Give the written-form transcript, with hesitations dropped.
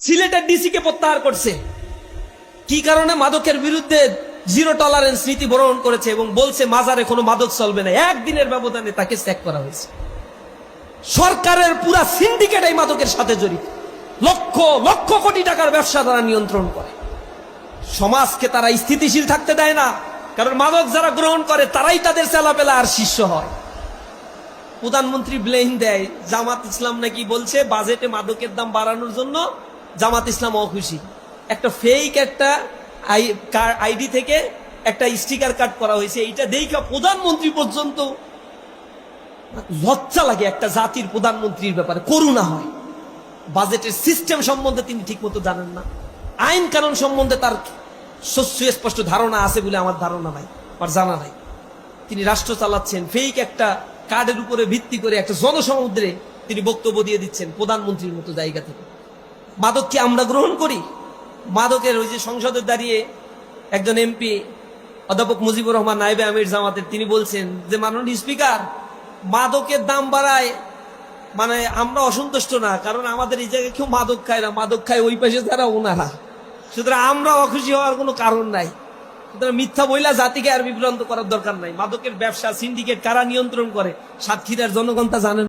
সিলেটের ডিসিকে প্রত্যাহার করছে কি কারণে? মাদকের বিরুদ্ধে জিরো টলারেন্স নীতি গ্রহণ করেছে এবং বলছে মাজারে কোনো মাদক চলবে না। একদিনের ব্যবধানে তাকে স্যাক করা হয়েছে। সরকারের পুরা সিন্ডিকেট এই মাদকের সাথে জড়িত, লক্ষ লক্ষ কোটি টাকার ব্যবসা তারা নিয়ন্ত্রণ করে। সমাজকে তারা স্থিতিশীল থাকতে দেয় না, কারণ মাদক যারা গ্রহণ করে তারাই তাদের চেলাপেলা আর শিষ্য হয়। প্রধানমন্ত্রী ব্লেম দেয় জামাত ইসলাম নাকি বলছে বাজেটে মাদকের দাম বাড়ানোর জন্য জামাত ইসলাম অখুশি। একটা ফেক একটা আইডি থেকে একটা স্টিকার কাট করা হয়েছে, এইটা দেখা প্রধানমন্ত্রী পর্যন্ত লজ্জা লাগে। একটা জাতির প্রধানমন্ত্রীর ব্যাপারে করুণা হয়। বাজেটের সিস্টেম সম্বন্ধে তিনি ঠিক মতো জানেন না, আইন কানুন সম্বন্ধে তার সুস্পষ্ট ধারণা আছে বলে আমার ধারণা নাই, আমার জানা নাই। তিনি রাষ্ট্র চালাচ্ছেন ফেক একটা কার্ডের উপরে ভিত্তি করে একটা জনসমুদ্রে তিনি বক্তব্য দিয়ে দিচ্ছেন প্রধানমন্ত্রীর মতো জায়গা থেকে। মাদক কি আমরা গ্রহণ করি? মাদকের ওই যে সংসদে দাঁড়িয়ে একজন এমপি অধ্যাপক মুজিবুর রহমান নায়েবে আমির জামাতের তিনি বলছেন যে মাননীয় স্পিকার, মাদকের দাম বাড়ায় মানে আমরা অসন্তুষ্ট না, কারণ আমাদের এই জায়গায় কেউ মাদক খায় না, মাদক খায় ওই পাশে যারা ওনারা, সুতরাং আমরা অখুশি হওয়ার কোনো কারণ নাই। সুতরাং মিথ্যা বইলা জাতিকে আর বিভ্রান্ত করার দরকার নাই। মাদকের ব্যবসা সিন্ডিকেট কারা নিয়ন্ত্রণ করে সাতক্ষীরার জনগণ তা জানেন।